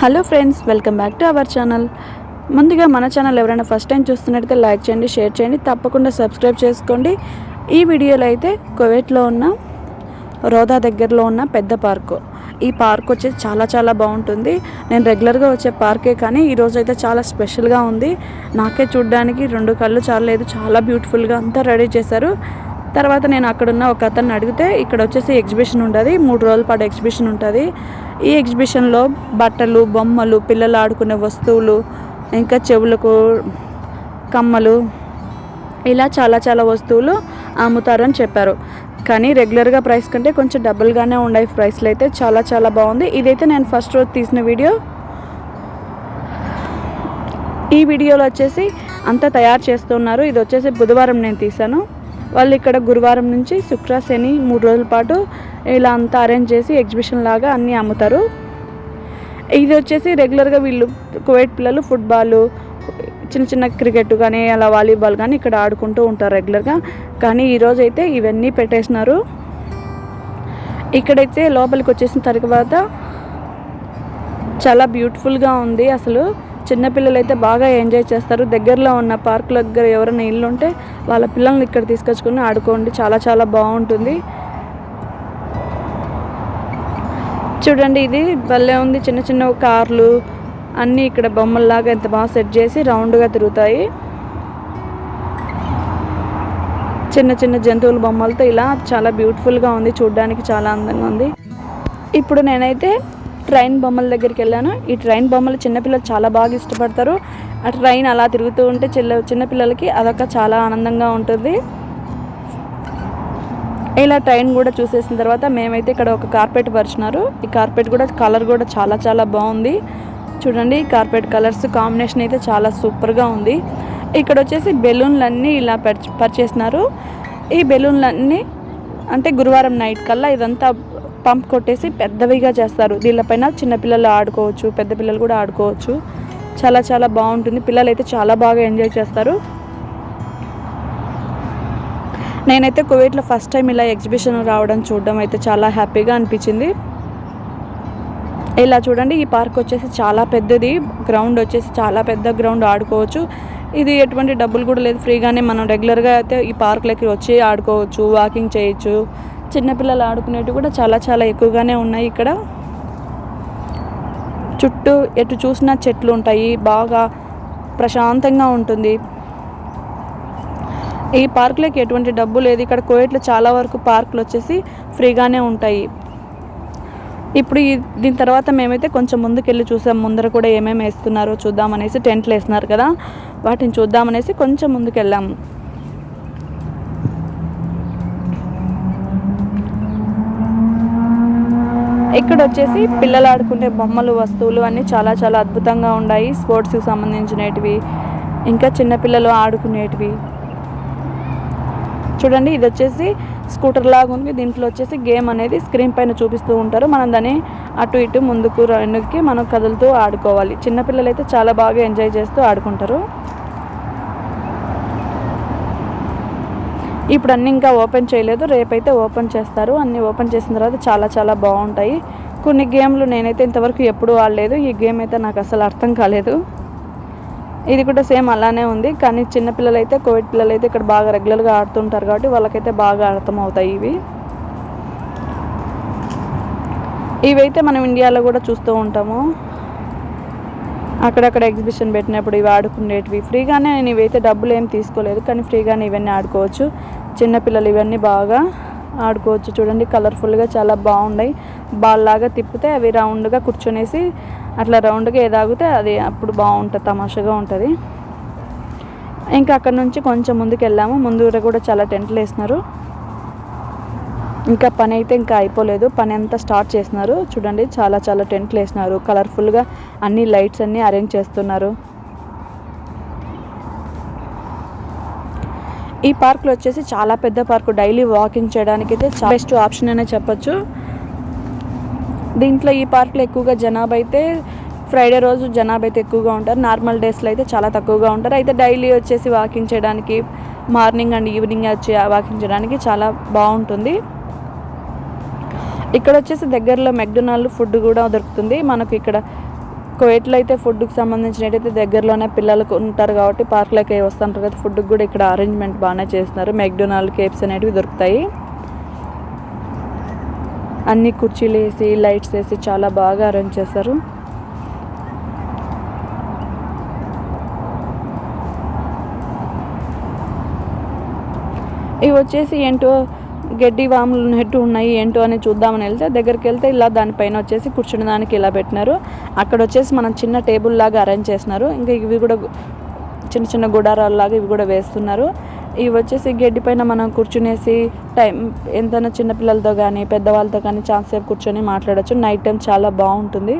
Hello friends, welcome back to our channel. ముందుగా మన channel ఎవరైనా ఫస్ట్ టైం చూస్తున్నట్టయితే లైక్ చేయండి, షేర్ చేయండి, తప్పకుండా సబ్స్క్రైబ్ చేసుకోండి. ఈ వీడియోలో అయితే కువైట్లో ఉన్న రోదా దగ్గరలో ఉన్న పెద్ద పార్కు. ఈ పార్క్ వచ్చేసి చాలా బాగుంటుంది. నేను రెగ్యులర్గా వచ్చే పార్కే, కానీ ఈరోజు అయితే చాలా స్పెషల్గా ఉంది. నాకే చూడడానికి రెండు కళ్ళు చాలలేదు, చాలా బ్యూటిఫుల్గా అంతా రెడీ చేశారు. తర్వాత నేను అక్కడున్న ఒక అతన్ని అడిగితే ఇక్కడ వచ్చేసి ఎగ్జిబిషన్ ఉంటుంది, 3 రోజుల పాటు ఎగ్జిబిషన్ ఉంటుంది. ఈ ఎగ్జిబిషన్లో బట్టలు, బొమ్మలు, పిల్లలు ఆడుకునే వస్తువులు, ఇంకా చెవులకు కమ్మలు, ఇలా చాలా వస్తువులు అమ్ముతారని చెప్పారు. కానీ రెగ్యులర్గా ప్రైస్ కంటే కొంచెం డబుల్గానే ఉన్నాయి ప్రైస్లు. అయితే చాలా బాగుంది. ఇదైతే నేను ఫస్ట్ రోజు తీసిన వీడియో. ఈ వీడియోలో వచ్చేసి అంతా తయారు చేస్తున్నారు. ఇది వచ్చేసి బుధవారం నేను తీశాను. వాళ్ళు ఇక్కడ గురువారం నుంచి శుక్ర, శని 3 రోజుల పాటు ఇలా అంతా అరేంజ్ చేసి ఎగ్జిబిషన్ లాగా అన్నీ అమ్ముతారు. ఇది వచ్చేసి రెగ్యులర్గా వీళ్ళు కువైట్ పిల్లలు ఫుట్బాల్, చిన్న క్రికెట్ కానీ అలా వాలీబాల్ కానీ ఇక్కడ ఆడుకుంటూ ఉంటారు రెగ్యులర్గా. కానీ ఈరోజు అయితే ఇవన్నీ పెట్టేసినారు. ఇక్కడైతే లోపలికి వచ్చేసిన తర్వాత చాలా బ్యూటిఫుల్గా ఉంది. అసలు చిన్నపిల్లలు అయితే బాగా ఎంజాయ్ చేస్తారు. దగ్గరలో ఉన్న పార్క్ దగ్గర ఎవరైనా ఇల్లు ఉంటే వాళ్ళ పిల్లల్ని ఇక్కడ తీసుకొచ్చుకొని ఆడుకోండి, చాలా బాగుంటుంది. చూడండి, ఇది భలే ఉంది. చిన్న కార్లు అన్నీ ఇక్కడ బొమ్మల్లాగా ఎంత బాగా సెట్ చేసి రౌండ్గా తిరుగుతాయి. చిన్న జంతువుల బొమ్మలతో ఇలా చాలా బ్యూటిఫుల్గా ఉంది. చూడడానికి చాలా అందంగా ఉంది. ఇప్పుడు నేనైతే ట్రైన్ బొమ్మల దగ్గరికి వెళ్ళాను. ఈ ట్రైన్ బొమ్మలు చిన్నపిల్లలు చాలా బాగా ఇష్టపడతారు. ఆ ట్రైన్ అలా తిరుగుతూ ఉంటే చిన్నపిల్లలకి అదొక చాలా ఆనందంగా ఉంటుంది. ఇలా ట్రైన్ కూడా చూసేసిన తర్వాత మేమైతే ఇక్కడ ఒక కార్పెట్ పరిచినారు. ఈ కార్పెట్ కూడా కలర్ కూడా చాలా బాగుంది. చూడండి, ఈ కార్పెట్ కలర్స్ కాంబినేషన్ అయితే చాలా సూపర్గా ఉంది. ఇక్కడ వచ్చేసి బెలూన్లన్నీ ఇలా పరిచేసినారు. ఈ బెలూన్లన్నీ అంటే గురువారం నైట్ కల్లా ఇదంతా పంప్ కొట్టేసి పెద్దవిగా చేస్తారు. దీనిపైన చిన్నపిల్లలు ఆడుకోవచ్చు, పెద్ద పిల్లలు కూడా ఆడుకోవచ్చు. చాలా బాగుంటుంది. పిల్లలు అయితే చాలా బాగా ఎంజాయ్ చేస్తారు. నేనైతే కువైట్లో ఫస్ట్ టైం ఇలా ఎగ్జిబిషన్ రావడం చూడడం అయితే చాలా హ్యాపీగా అనిపించింది. ఇలా చూడండి, ఈ పార్క్ వచ్చేసి చాలా పెద్దది. గ్రౌండ్ వచ్చేసి చాలా పెద్ద గ్రౌండ్, ఆడుకోవచ్చు. ఇది ఎటువంటి డబ్బులు కూడా లేదు, ఫ్రీగానే మనం రెగ్యులర్గా అయితే ఈ పార్క్లకి వచ్చి ఆడుకోవచ్చు, వాకింగ్ చేయొచ్చు. చిన్నపిల్లలు ఆడుకునేవి కూడా చాలా ఎక్కువగానే ఉన్నాయి. ఇక్కడ చుట్టూ ఎటు చూసినా చెట్లు ఉంటాయి, బాగా ప్రశాంతంగా ఉంటుంది. ఈ పార్కులకి ఎటువంటి డబ్బు లేదు. ఇక్కడ కువైట్లో చాలా వరకు పార్కులు వచ్చేసి ఫ్రీగానే ఉంటాయి. ఇప్పుడు దీని తర్వాత మేమైతే కొంచెం ముందుకెళ్ళి చూసాం. ముందర కూడా ఏమేమి వేస్తున్నారో చూద్దామనేసి, టెంట్లు వేస్తున్నారు కదా, వాటిని చూద్దామనేసి కొంచెం ముందుకెళ్ళాము. ఇక్కడ వచ్చేసి పిల్లలు ఆడుకునే బొమ్మలు, వస్తువులు అన్నీ చాలా అద్భుతంగా ఉన్నాయి. స్పోర్ట్స్కి సంబంధించినవి, ఇంకా చిన్నపిల్లలు ఆడుకునేటివి. చూడండి, ఇది వచ్చేసి స్కూటర్ లాగా ఉంది. దీంట్లో వచ్చేసి గేమ్ అనేది స్క్రీన్ పైన చూపిస్తూ ఉంటారు. మనం దాన్ని అటు ఇటు ముందుకు వెనక్కి మనం కదులుతూ ఆడుకోవాలి. చిన్నపిల్లలు అయితే చాలా బాగా ఎంజాయ్ చేస్తూ ఆడుకుంటారు. ఇప్పుడు అన్నీ ఇంకా ఓపెన్ చేయలేదు, రేపైతే ఓపెన్ చేస్తారు. అన్నీ ఓపెన్ చేసిన తర్వాత చాలా బాగుంటాయి. కొన్ని గేమ్లు నేనైతే ఇంతవరకు ఎప్పుడూ ఆడలేదు. ఈ గేమ్ అయితే నాకు అసలు అర్థం కాలేదు. ఇది కూడా సేమ్ అలానే ఉంది. కానీ చిన్నపిల్లలు అయితే, కోవిడ్ పిల్లలు అయితే ఇక్కడ బాగా రెగ్యులర్గా ఆడుతుంటారు కాబట్టి వాళ్ళకైతే బాగా అర్థమవుతాయి ఇవైతే మనం ఇండియాలో కూడా చూస్తూ ఉంటాము. అక్కడక్కడ ఎగ్జిబిషన్ పెట్టినప్పుడు ఇవి ఆడుకునేటివి ఫ్రీగానే. నేను ఇవైతే డబ్బులు ఏం తీసుకోలేదు, కానీ ఫ్రీగానే ఇవన్నీ ఆడుకోవచ్చు. చిన్నపిల్లలు ఇవన్నీ బాగా ఆడుకోవచ్చు. చూడండి, కలర్ఫుల్గా చాలా బాగున్నాయి. బాల్ లాగా తిప్పితే అవి రౌండ్గా కూర్చొనేసి అట్లా రౌండ్గా ఏదాగితే అది అప్పుడు బాగుంటుంది, తమాషగా ఉంటుంది. ఇంకా అక్కడ నుంచి కొంచెం ముందుకు వెళ్ళాము. ముందు కూడా చాలా టెంట్లు వేసినారు. ఇంకా పని అయితే ఇంకా అయిపోలేదు, పని అంతా స్టార్ట్ చేస్తున్నారు. చూడండి, చాలా టెంట్లు వేసినారు. కలర్ఫుల్గా అన్ని లైట్స్ అన్నీ అరేంజ్ చేస్తున్నారు. ఈ పార్క్లో వచ్చేసి చాలా పెద్ద పార్కు. డైలీ వాకింగ్ చేయడానికి అయితే బెస్ట్ ఆప్షన్ అనే చెప్పచ్చు. దీంట్లో ఈ పార్క్లో ఎక్కువగా జనాభా అయితే ఫ్రైడే రోజు జనాభా అయితే ఎక్కువగా ఉంటారు. నార్మల్ డేస్లో అయితే చాలా తక్కువగా ఉంటారు. అయితే డైలీ వచ్చేసి వాకింగ్ చేయడానికి, మార్నింగ్ అండ్ ఈవినింగ్ వచ్చి వాకింగ్ చేయడానికి చాలా బాగుంటుంది. ఇక్కడ వచ్చేసి దగ్గరలో మెక్డొనాల్డ్ ఫుడ్ కూడా దొరుకుతుంది. మనకు ఇక్కడ కువైట్లో అయితే ఫుడ్కి సంబంధించినట్టయితే దగ్గరలోనే పిల్లలకు ఉంటారు కాబట్టి పార్క్లోకి వస్తుంటారు కదా, ఫుడ్కి కూడా ఇక్కడ అరేంజ్మెంట్ బాగానే చేస్తున్నారు. మెక్డొనాల్డ్, కేప్స్ అనేటివి దొరుకుతాయి. అన్ని కుర్చీలు వేసి లైట్స్ వేసి చాలా బాగా అరేంజ్ చేస్తారు. ఇవి వచ్చేసి ఏంటో గడ్డి వాములు ఉన్నట్టు ఉన్నాయి, ఏంటో అని చూద్దామని వెళ్తే దగ్గరికి వెళ్తే ఇలా దానిపైన వచ్చేసి కూర్చునే దానికి ఇలా పెట్టినారు. అక్కడ వచ్చేసి మనం చిన్న టేబుల్ లాగా అరేంజ్ చేసినారు. ఇంకా ఇవి కూడా చిన్న చిన్న గుడారాల్లాగా ఇవి కూడా వేస్తున్నారు. ఇవి వచ్చేసి గడ్డి పైన మనం కూర్చునేసి టైం ఎంతైనా చిన్నపిల్లలతో కానీ పెద్దవాళ్ళతో కానీ ఛాన్స్ సేపు కూర్చొని మాట్లాడచ్చు. నైట్ టైం చాలా బాగుంటుంది.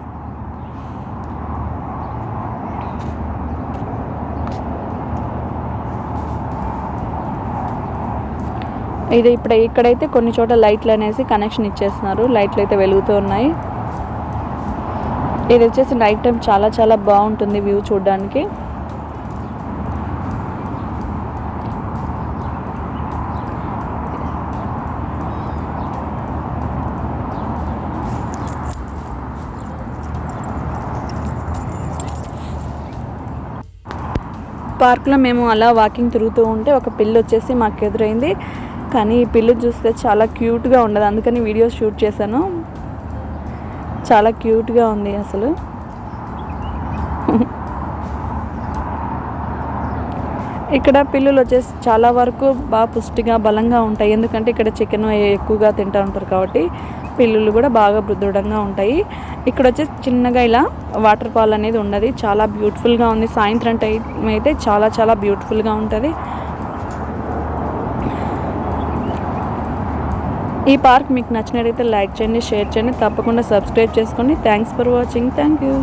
ఇది ఇక్కడైతే కొన్ని చోట్ల లైట్లు అనేసి కనెక్షన్ ఇచ్చేస్తున్నారు. లైట్లు అయితే వెలుగుతూ ఉన్నాయి. ఇది వచ్చేసి నైట్ టైం చాలా చాలా బాగుంటుంది వ్యూ చూడడానికి. పార్క్లో మేము అలా వాకింగ్ తిరుగుతూ ఉంటే ఒక పిల్లి వచ్చేసి మాకు ఎదురైంది. కానీ ఈ పిల్లి చూస్తే చాలా క్యూట్గా ఉండదు, అందుకని వీడియో షూట్ చేశాను. చాలా క్యూట్గా ఉంది అసలు. ఇక్కడ పిల్లులు వచ్చేసి చాలా వరకు బాగా పుష్టిగా బలంగా ఉంటాయి. ఎందుకంటే ఇక్కడ చికెన్ ఎక్కువగా తింటూ ఉంటారు కాబట్టి పిల్లులు కూడా బాగా దృఢంగా ఉంటాయి. ఇక్కడ వచ్చేసి చిన్నగా ఇలా వాటర్ ఫాల్ అనేది ఉన్నది. చాలా బ్యూటిఫుల్గా ఉంది. సాయంత్రం టైం అయితే చాలా చాలా బ్యూటిఫుల్గా ఉంటుంది. ఈ పార్క్ మీకు నచ్చినట్లయితే లైక్ చేయండి, షేర్ చేయండి, తప్పకుండా సబ్స్క్రైబ్ చేసుకోండి. Thanks for watching. Thank you.